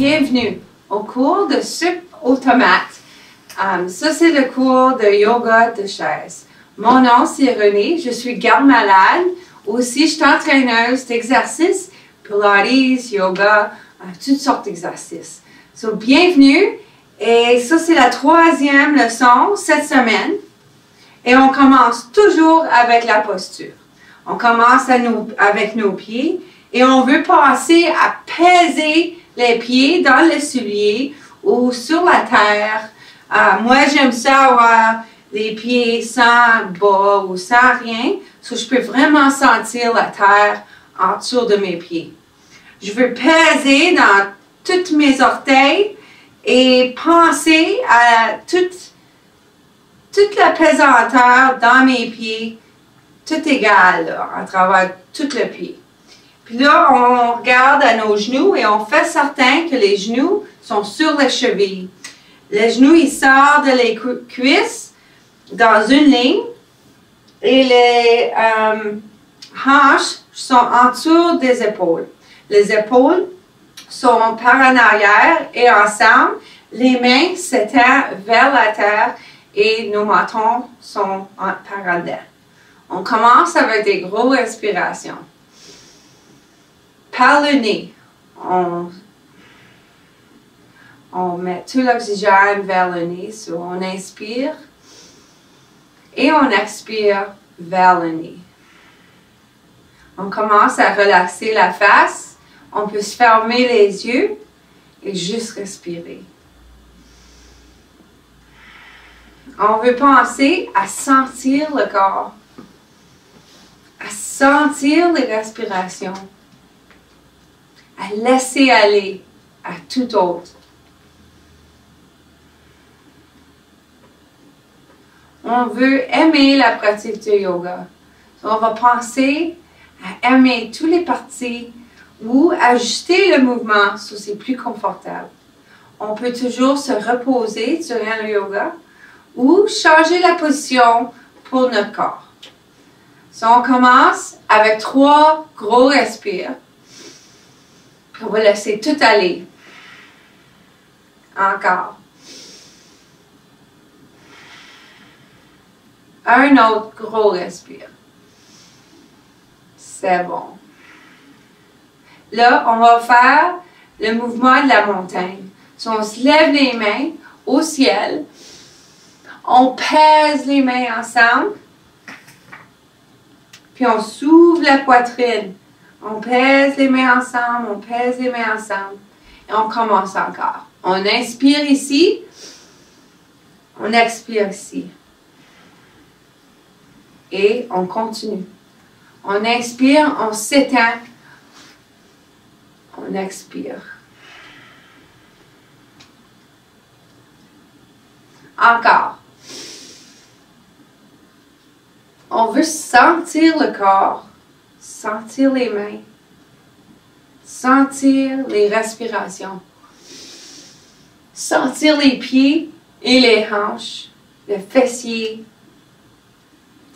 Bienvenue au cours de soupe aux tomates. Ça, c'est le cours de yoga de chaise. Mon nom, c'est Renée. Je suis garde-malade. Aussi, je suis entraîneuse d'exercices, pilates, yoga, toutes sortes d'exercices. So, bienvenue. Et ça, c'est la troisième leçon cette semaine. Et on commence toujours avec la posture. On commence avec nos pieds et on veut passer à peser les pieds dans le soulier ou sur la terre. Moi, j'aime ça avoir les pieds sans bas ou sans rien, so je peux vraiment sentir la terre en dessous de mes pieds. Je veux peser dans tous mes orteils et penser à toute la pesanteur dans mes pieds, tout égal là, à travers tout le pied. Puis là, on regarde à nos genoux et on fait certain que les genoux sont sur les chevilles. Les genoux, ils sortent de les cuisses dans une ligne et les hanches sont en dessous des épaules. Les épaules sont par en arrière et ensemble, les mains s'étendent vers la terre et nos mentons sont par en dedans. On commence avec des grosses respirations. Par le nez, on met tout l'oxygène vers le nez. So on inspire et on expire vers le nez. On commence à relaxer la face. On peut se fermer les yeux et juste respirer. On veut penser à sentir le corps, à sentir les respirations, à laisser aller à tout autre. On veut aimer la pratique du yoga. On va penser à aimer toutes les parties ou ajuster le mouvement si c'est plus confortable. On peut toujours se reposer durant le yoga ou changer la position pour notre corps. So, on commence avec 3 gros respires. Puis on va laisser tout aller. Encore. Un autre gros respire. C'est bon. Là, on va faire le mouvement de la montagne. So, on se lève les mains au ciel. On pèse les mains ensemble. Puis on s'ouvre la poitrine. On pèse les mains ensemble, on pèse les mains ensemble. Et on commence encore. On inspire ici. On expire ici. Et on continue. On inspire, on s'étend. On expire. Encore. On veut sentir le corps, sentir les mains, sentir les respirations, sentir les pieds et les hanches, le fessier.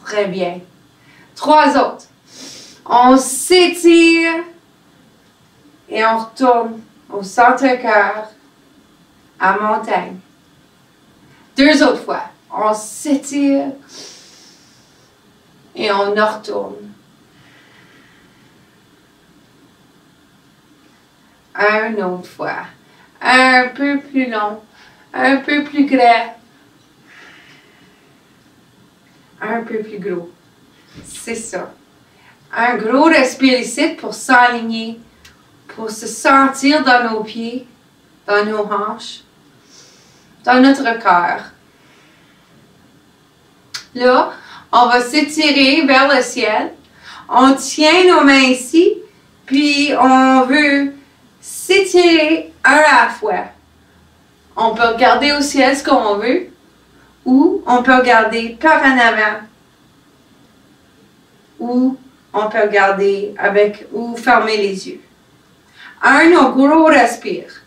Très bien. 3 autres. On s'étire et on retourne au centre-cœur à montagne. 2 autres fois. On s'étire et on retourne. Une autre fois. Un peu plus long, un peu plus grand, un peu plus gros. C'est ça. Un gros respire ici pour s'aligner, pour se sentir dans nos pieds, dans nos hanches, dans notre cœur. Là, on va s'étirer vers le ciel. On tient nos mains ici, puis on veut s'étirer un à la fois. On peut regarder au ciel ce qu'on veut, ou on peut regarder par en avant, ou on peut regarder ou fermer les yeux. Un gros respire.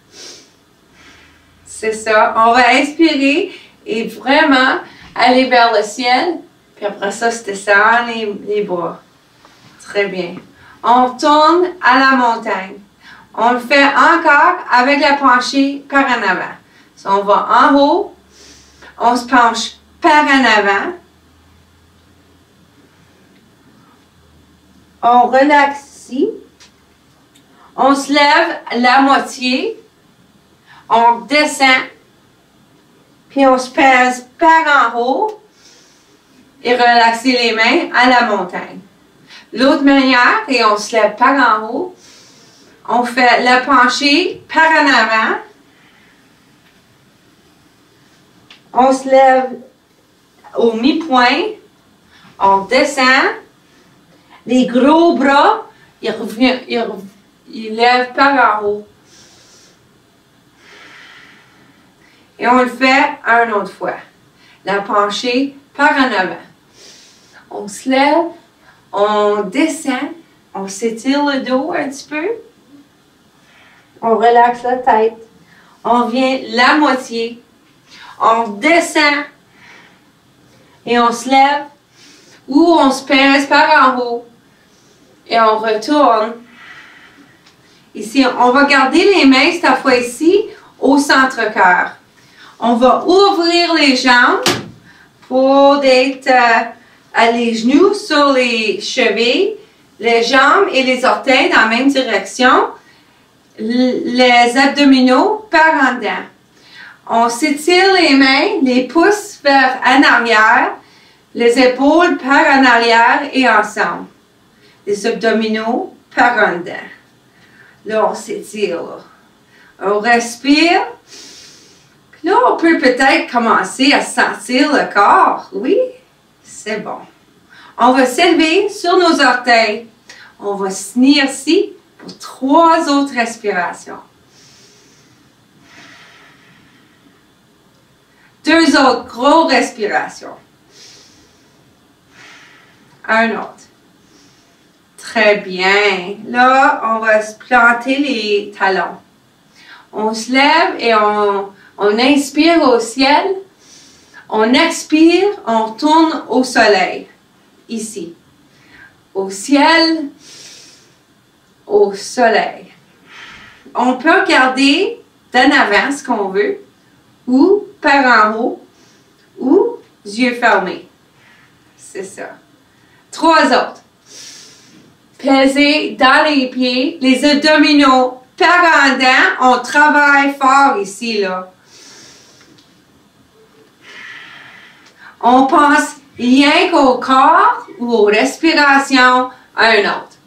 C'est ça. On va inspirer et vraiment aller vers le ciel. Puis après ça, se descendre les bras. Très bien. On tourne à la montagne. On le fait encore avec la penchée par en avant. So, on va en haut, on se penche par en avant, on relaxe ici, on se lève la moitié, on descend, puis on se pèse par en haut et relaxer les mains à la montagne. L'autre manière, et on se lève par en haut, on fait la penchée par en avant, on se lève au mi-point, on descend, les gros bras, ils lèvent par en haut. Et on le fait une autre fois. La penchée par en avant. On se lève, on descend, on s'étire le dos un petit peu. On relaxe la tête. On vient la moitié. On descend et on se lève ou on se pèse par en haut et on retourne. Ici, on va garder les mains cette fois-ci au centre-cœur. On va ouvrir les jambes pour être les genoux sur les chevilles, les jambes et les orteils dans la même direction, les abdominaux par en dedans. On s'étire les mains, les pouces vers en arrière, les épaules par en arrière et ensemble. Les abdominaux par en dedans. Là, on s'étire. On respire. Puis là, on peut peut-être commencer à sentir le corps. Oui, c'est bon. On va s'élever sur nos orteils. On va se tenir ici pour 3 autres respirations. 2 autres grosses respirations. Un autre. Très bien. Là, on va se planter les talons. On se lève et on inspire au ciel. On expire, on tourne au soleil. Ici. Au ciel, au soleil. On peut regarder d'en avant ce qu'on veut, ou par en haut, ou yeux fermés. C'est ça. 3 autres. Peser dans les pieds, les abdominaux par en dedans. On travaille fort ici, là. On pense rien qu'au corps ou aux respirations, un autre.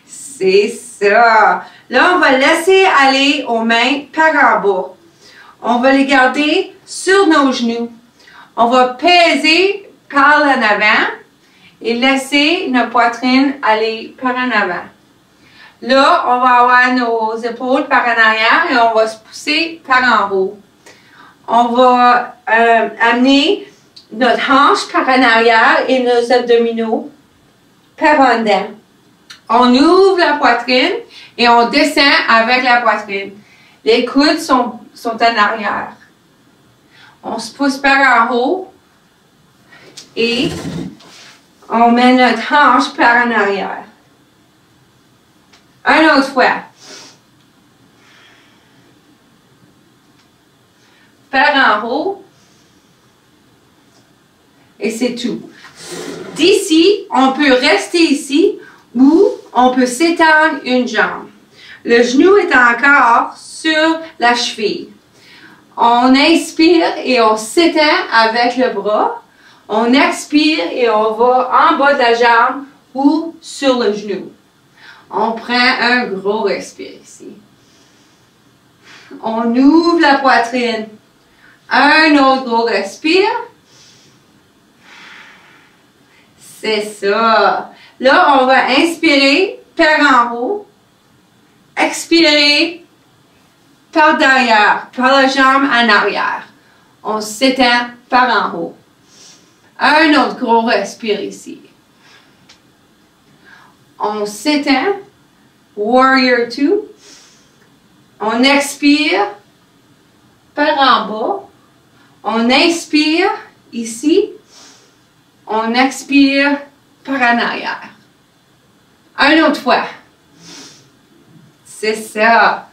C'est ça. Là, on va laisser aller aux mains par en bas. On va les garder sur nos genoux. On va peser par en avant et laisser notre poitrine aller par en avant. Là, on va avoir nos épaules par en arrière et on va se pousser par en haut. On va amener notre hanche par en arrière et nos abdominaux par en dedans. On ouvre la poitrine et on descend avec la poitrine. Les coudes sont en arrière. On se pousse par en haut et on met notre hanche par en arrière. Une autre fois. Par en haut. Et c'est tout. D'ici, on peut rester ici ou on peut s'étendre une jambe. Le genou est encore sur la cheville. On inspire et on s'étend avec le bras. On expire et on va en bas de la jambe ou sur le genou. On prend un gros respire ici. On ouvre la poitrine. Un autre gros respire. C'est ça. Là, on va inspirer par en haut. Expirer par derrière, par la jambe en arrière. On s'étend par en haut. Un autre gros respire ici. On s'étend. Warrior 2. On expire par en bas. On inspire ici. On expire par en arrière. Une autre fois. C'est ça.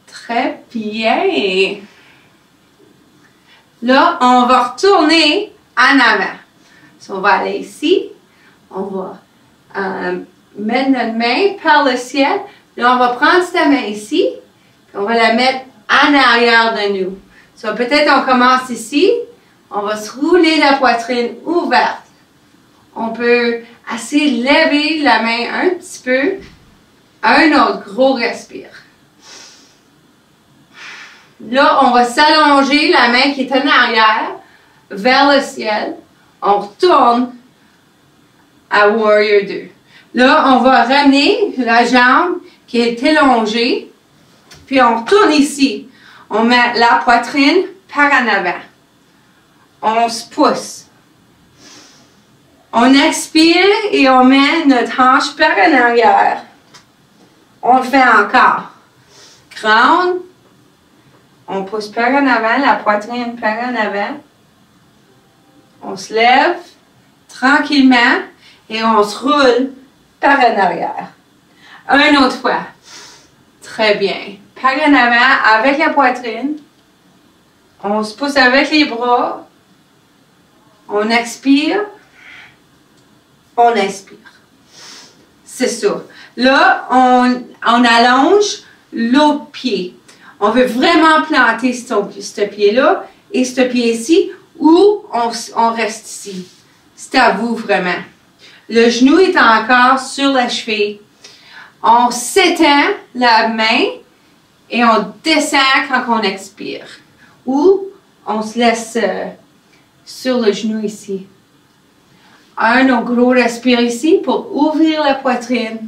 Très bien. Là, on va retourner en avant. So, on va aller ici. On va mettre notre main par le ciel. Là, on va prendre cette main ici. Puis on va la mettre en arrière de nous. So, peut-être on commence ici. On va se rouler la poitrine ouverte. On peut assez lever la main un petit peu. Un autre gros respire. Là, on va s'allonger la main qui est en arrière vers le ciel. On retourne à Warrior 2. Là, on va ramener la jambe qui est élongée. Puis on retourne ici. On met la poitrine par en avant. On se pousse. On expire et on met notre hanche par en arrière. On le fait encore. Crâne. On pousse par en avant, la poitrine par en avant. On se lève tranquillement et on se roule par en arrière. Une autre fois. Très bien. Par en avant avec la poitrine. On se pousse avec les bras. On expire. On inspire. C'est ça. Là, on allonge l'autre pied. On veut vraiment planter ce pied-là et ce pied-ci ou on reste ici. C'est à vous vraiment. Le genou est encore sur la cheville. On s'étend la main et on descend quand on expire. Ou on se laisse sur le genou ici. Un gros respire ici pour ouvrir la poitrine.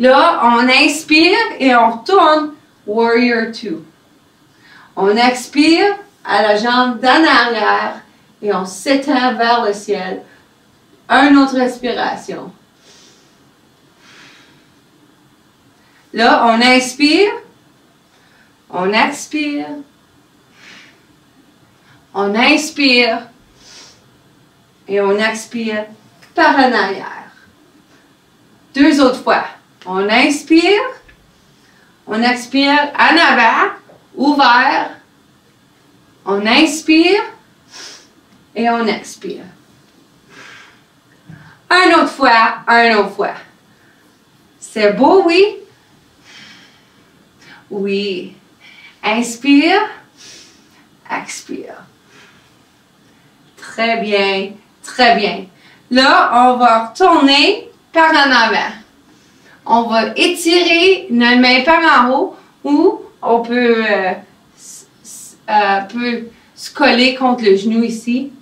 Là, on inspire et on retourne Warrior 2. On expire à la jambe d'en arrière et on s'étend vers le ciel. Une autre respiration. Là, on inspire, on expire, on inspire et on expire par en arrière. Deux autres fois. On inspire, on expire en avant, ouvert. On inspire et on expire. Une autre fois, une autre fois. C'est beau, oui? Oui. Inspire, expire. Très bien, très bien. Là, on va retourner par en avant. On va étirer notre main par en haut ou on peut se coller contre le genou ici.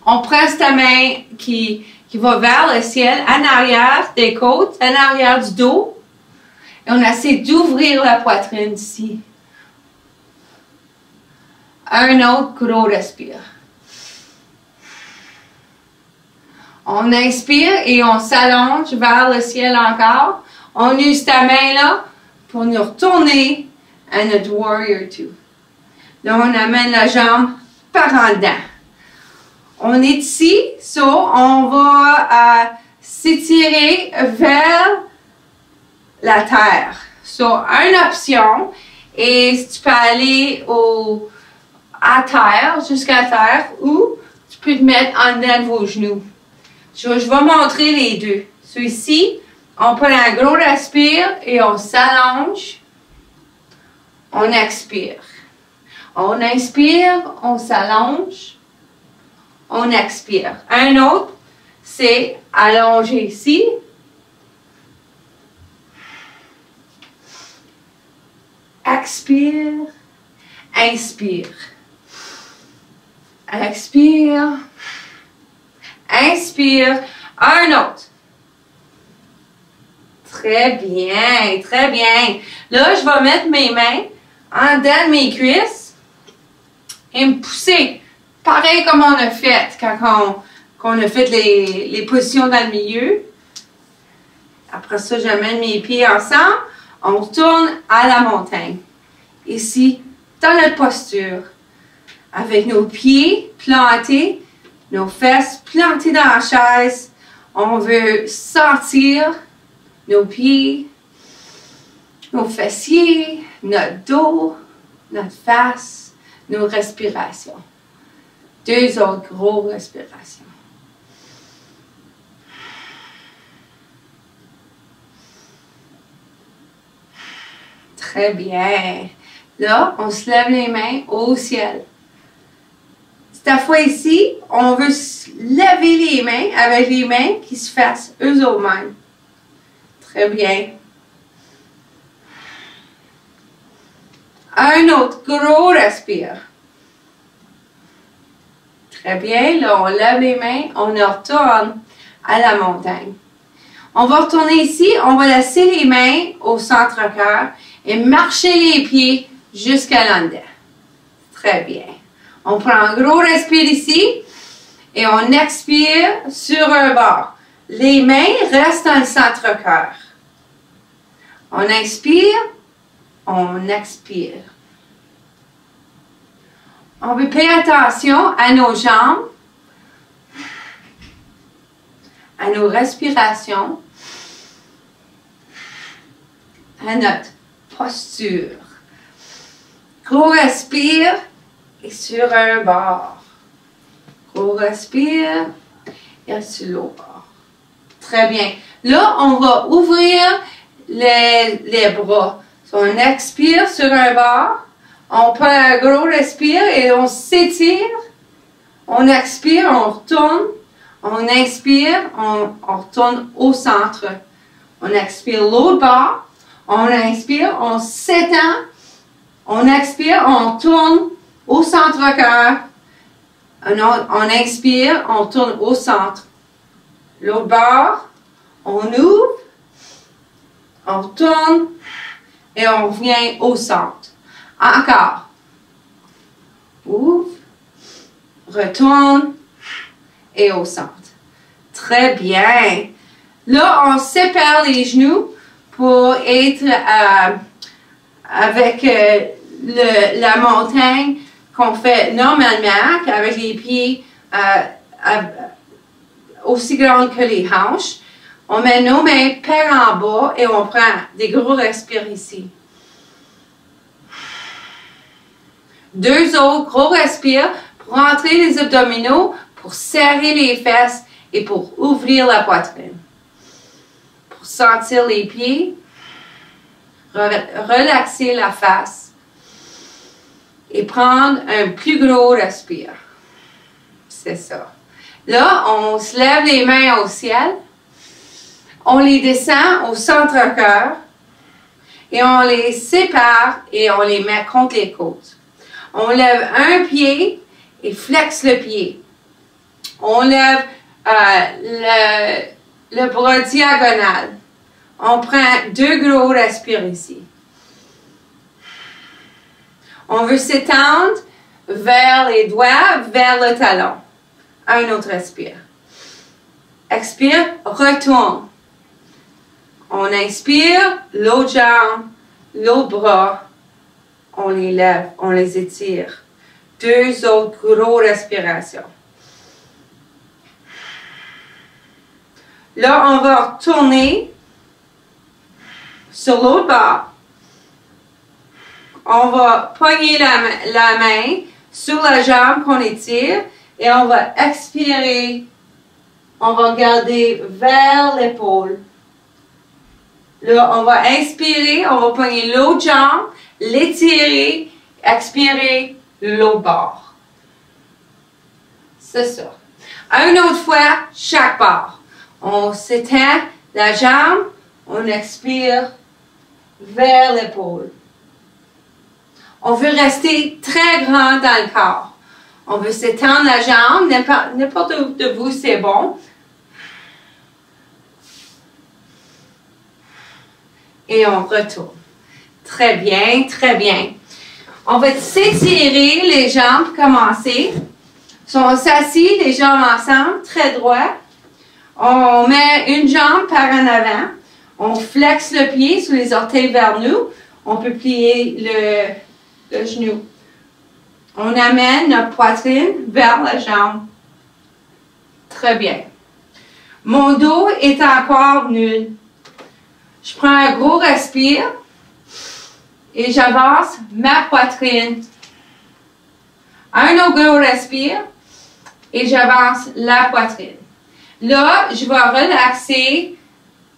On prend cette main qui va vers le ciel, en arrière des côtes, en arrière du dos. Et on essaie d'ouvrir la poitrine ici. Un autre gros respire. On inspire et on s'allonge vers le ciel encore. On use ta main là pour nous retourner à notre Warrior 2. Là, on amène la jambe par en dedans. On est ici, on va s'étirer vers la terre. Une option, et tu peux aller à terre, jusqu'à terre, ou tu peux te mettre en dedans de vos genoux. Je vais montrer les deux. Ici, on prend un gros respire et on s'allonge. On expire. On inspire, on s'allonge. On expire. Un autre, c'est allonger ici. Expire. Inspire. Expire. Inspire. Un autre. Très bien, très bien. Là, je vais mettre mes mains en dedans de mes cuisses et me pousser. Pareil comme on a fait quand on a fait les positions dans le milieu. Après ça, j'amène mes pieds ensemble. On retourne à la montagne. Ici, dans notre posture. avec nos pieds plantés, nos fesses plantées dans la chaise. On veut sentir nos pieds, nos fessiers, notre dos, notre face, nos respirations. 2 autres grosses respirations. Très bien. Là, on se lève les mains au ciel. Cette fois ici, on veut lever les mains avec les mains qui se fassent eux-mêmes. Très bien. Un autre gros respire. Très bien. Là, on lève les mains, on retourne à la montagne. On va retourner ici, on va laisser les mains au centre-cœur et marcher les pieds jusqu'à l'endroit. Très bien. On prend un gros respire ici et on expire sur un bord. Les mains restent dans le centre-cœur. On inspire, on expire. On veut payer attention à nos jambes, à nos respirations, à notre posture. Gros respire et sur un bord. Gros respire et sur l'autre bord. Très bien. Là, on va ouvrir les bras. So, on expire sur un bord. On prend un gros respire et on s'étire. On expire, on retourne. On inspire, on retourne au centre. On expire l'autre bord. On inspire, on s'étend. On expire, on tourne au centre-cœur. On inspire, on tourne au centre. L'autre bord, on ouvre, on tourne et on revient au centre. Encore. Ouvre, retourne et au centre. Très bien. Là, on sépare les genoux pour être avec la montagne qu'on fait normalement, avec les pieds aussi grands que les hanches. On met nos mains par en bas et on prend des gros respires ici. 2 autres gros respires pour rentrer les abdominaux, pour serrer les fesses et pour ouvrir la poitrine. Pour sentir les pieds, relaxer la face et prendre un plus gros respire. C'est ça. Là, on se lève les mains au ciel, on les descend au centre-cœur et on les sépare et on les met contre les côtes. On lève un pied et flexe le pied. On lève le bras diagonal. On prend 2 gros respires ici. On veut s'étendre vers les doigts, vers le talon. Un autre respire. Expire, retourne. On inspire, l'autre jambe, l'autre bras. On les lève, on les étire. 2 autres gros respirations. Là, on va retourner sur l'autre bord. On va poigner la main sur la jambe qu'on étire et on va expirer. On va regarder vers l'épaule. Là, on va inspirer, on va poigner l'autre jambe, l'étirer, expirer l'autre bord. C'est ça. Une autre fois, chaque bord. On s'étend la jambe, on expire vers l'épaule. On veut rester très grand dans le corps. On veut s'étendre la jambe, n'importe où de vous, c'est bon. Et on retourne. Très bien, très bien. On va s'étirer les jambes pour commencer. Si on s'assit, les jambes ensemble, très droit. On met une jambe par en avant. On flexe le pied sous les orteils vers nous. On peut plier le genou. On amène notre poitrine vers la jambe. Très bien. Mon dos est encore nul. Je prends un gros respire et j'avance ma poitrine. Un autre gros respire et j'avance la poitrine. Là, je vais relaxer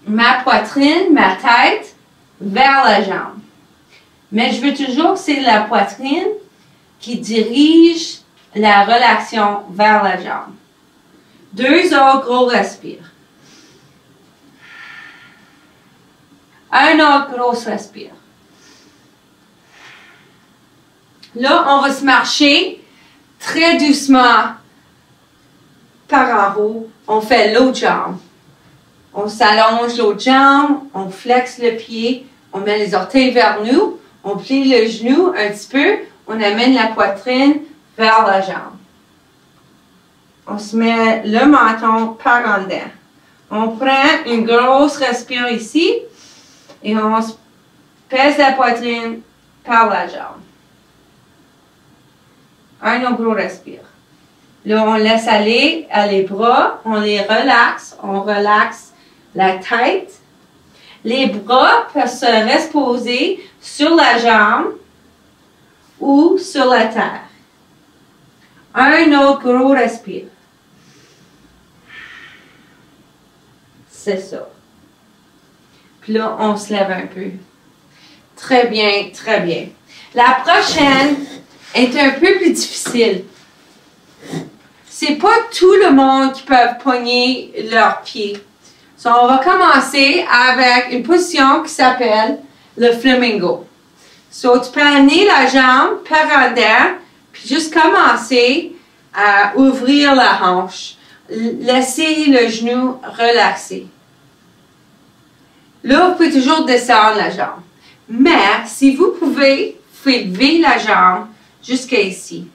ma poitrine, ma tête vers la jambe. Mais je veux toujours que c'est la poitrine qui dirige la relaxation vers la jambe. Deux autres gros respires. Un autre gros respire. Là, on va se marcher très doucement par en haut. On fait l'autre jambe. On s'allonge l'autre jambe, on flexe le pied, on met les orteils vers nous, on plie le genou un petit peu, on amène la poitrine vers la jambe. On se met le menton par en dedans. On prend une grosse respire ici et on pèse la poitrine par la jambe. Un autre gros respire. Là, on laisse aller les bras, on les relaxe, on relaxe la tête. Les bras peuvent se reposer sur la jambe ou sur la terre. Un autre gros respire. C'est ça. Puis là, on se lève un peu. Très bien, très bien. La prochaine est un peu plus difficile. C'est pas tout le monde qui peut pogner leurs pieds. So, on va commencer avec une position qui s'appelle le flamingo. So, tu peux amener la jambe par en dedans, puis juste commencer à ouvrir la hanche. Laissez le genou relaxer. Là, vous pouvez toujours descendre la jambe. Mais, si vous pouvez, vous pouvez lever la jambe jusqu'à ici.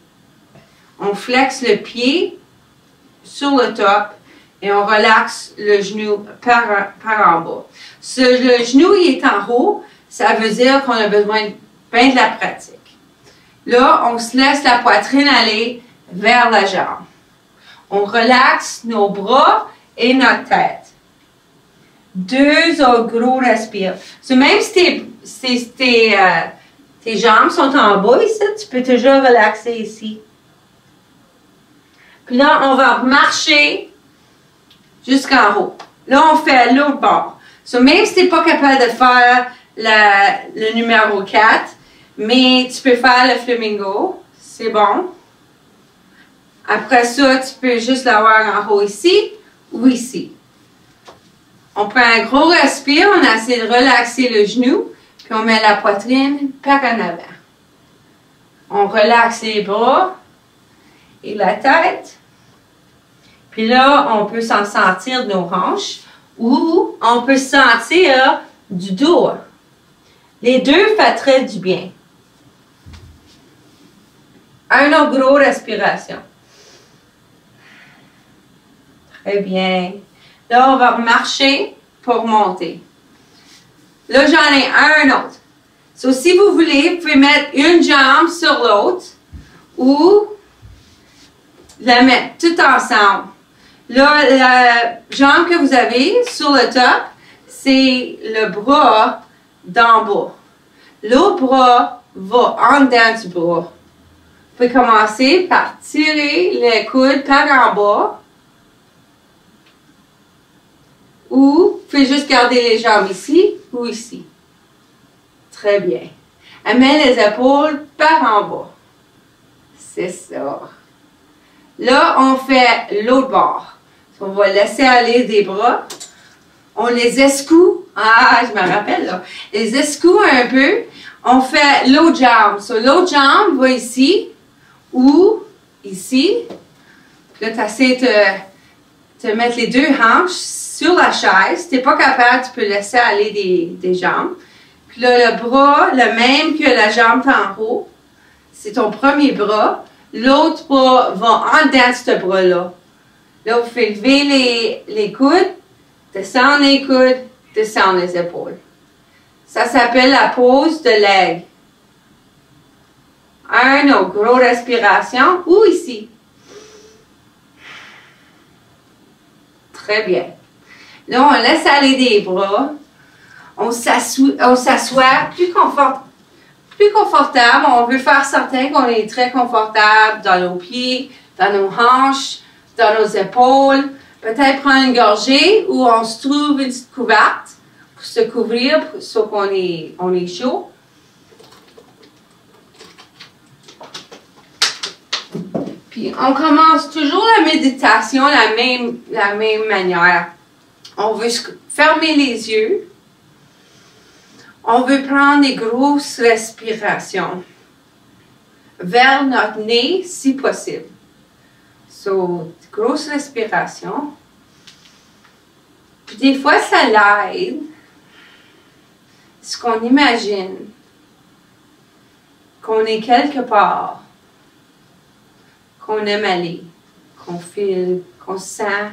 On flexe le pied sur le top et on relaxe le genou par en bas. Le genou il est en haut, ça veut dire qu'on a besoin bien de la pratique. Là, on se laisse la poitrine aller vers la jambe. On relaxe nos bras et notre tête. Deux autres gros respires. So, même si tes jambes sont en bas ici, tu peux toujours relaxer ici. Puis là, on va marcher jusqu'en haut. Là, on fait l'autre bord. So, même si tu n'es pas capable de faire le numéro 4, mais tu peux faire le flamingo, c'est bon. Après ça, tu peux juste l'avoir en haut ici ou ici. On prend un gros respire, on essaie de relaxer le genou, puis on met la poitrine par en avant. On relaxe les bras et la tête. Puis là, on peut s'en sentir de nos hanches ou on peut sentir du dos. Les deux font très du bien. Un autre gros respiration. Très bien. Là, on va marcher pour monter. Là, j'en ai un autre. So, si vous voulez, vous pouvez mettre une jambe sur l'autre ou la mettre tout ensemble. Là, la jambe que vous avez sur le top, c'est le bras d'en bas. L'autre bras va en dedans du bras. Vous pouvez commencer par tirer les coudes par en bas. Ou vous pouvez juste garder les jambes ici ou ici. Très bien. Amène les épaules par en bas. C'est ça. Là, on fait l'autre bord. On va laisser aller des bras. On les escoue. Ah, je me rappelle là. Les escoue un peu. On fait l'autre jambe. So, l'autre jambe va ici ou ici. Puis là, tu essaies de mettre les deux hanches sur la chaise. Si tu n'es pas capable, tu peux laisser aller des jambes. Puis là, le bras, le même que la jambe en haut, c'est ton premier bras. L'autre bras va en dedans de ce bras-là. Là, vous faites lever les coudes, descendre les coudes, descendre les épaules. Ça s'appelle la pose de l'aigle. Un autre, gros respiration, ou ici. Très bien. Là, on laisse aller des bras. On s'assoit plus confortable. On veut faire certain qu'on est très confortable dans nos pieds, dans nos hanches, dans nos épaules. Peut-être prendre une gorgée où on se trouve une petite couverte pour se couvrir, sauf qu'on est chaud. Puis on commence toujours la méditation de la même manière. On veut fermer les yeux. On veut prendre des grosses respirations vers notre nez si possible. So, grosse respiration. Puis des fois, ça l'aide. Ce qu'on imagine qu'on est quelque part, qu'on aime aller, qu'on file, qu'on sent,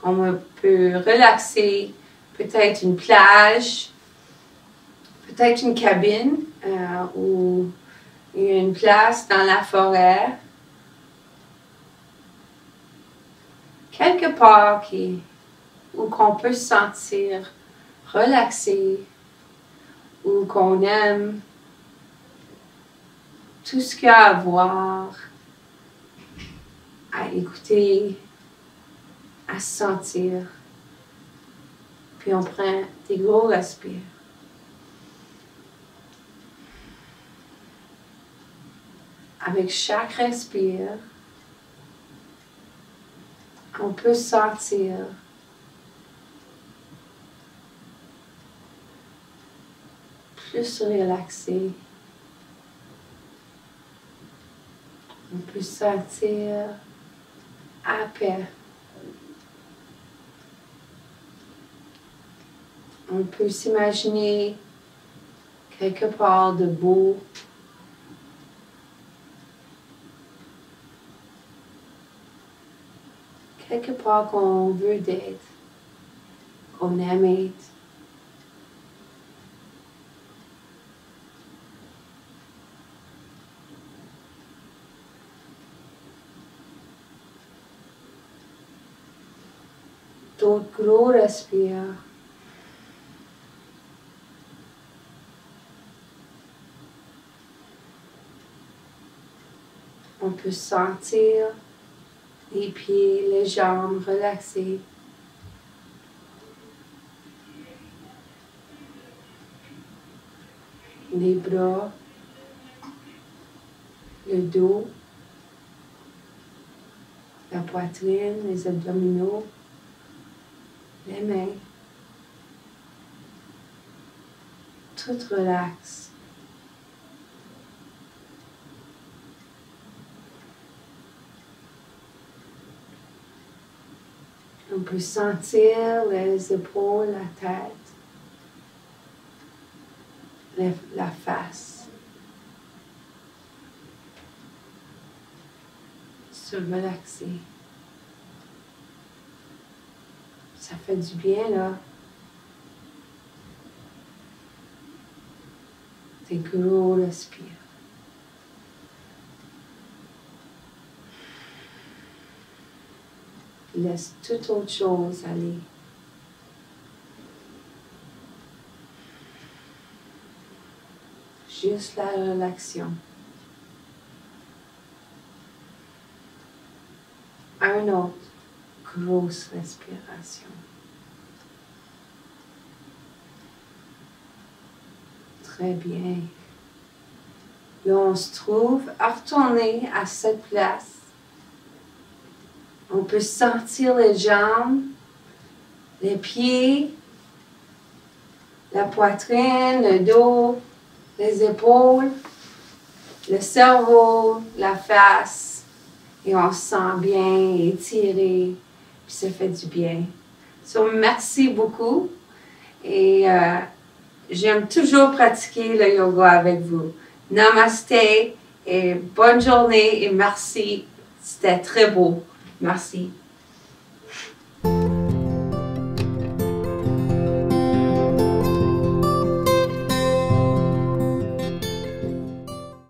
qu'on peut relaxer, peut-être une plage, peut-être une cabine ou une place dans la forêt. Quelque part où qu'on peut se sentir relaxé, où qu'on aime tout ce qu'il y a à voir, à écouter, à se sentir. Puis on prend des gros respires. Avec chaque respire, on peut sentir plus relaxé. On peut sentir à paix. On peut s'imaginer quelque part de beau. Quelque part qu'on veut d'être, qu'on aime être. D'autres gros respires. On peut sentir les pieds, les jambes relaxées. Les bras, le dos, la poitrine, les abdominaux, les mains. Tout relaxe. On peut sentir les épaules, la tête, la face. Se relaxer. Ça fait du bien, là. Des gros respires. Laisse toute autre chose aller. Juste la relaxation. Un autre, grosse respiration. Très bien. Là, on se trouve à retourner à cette place. On peut sentir les jambes, les pieds, la poitrine, le dos, les épaules, le cerveau, la face. Et on se sent bien, étiré, puis ça fait du bien. So, merci beaucoup. Et j'aime toujours pratiquer le yoga avec vous. Namaste et bonne journée et merci. C'était très beau. Merci.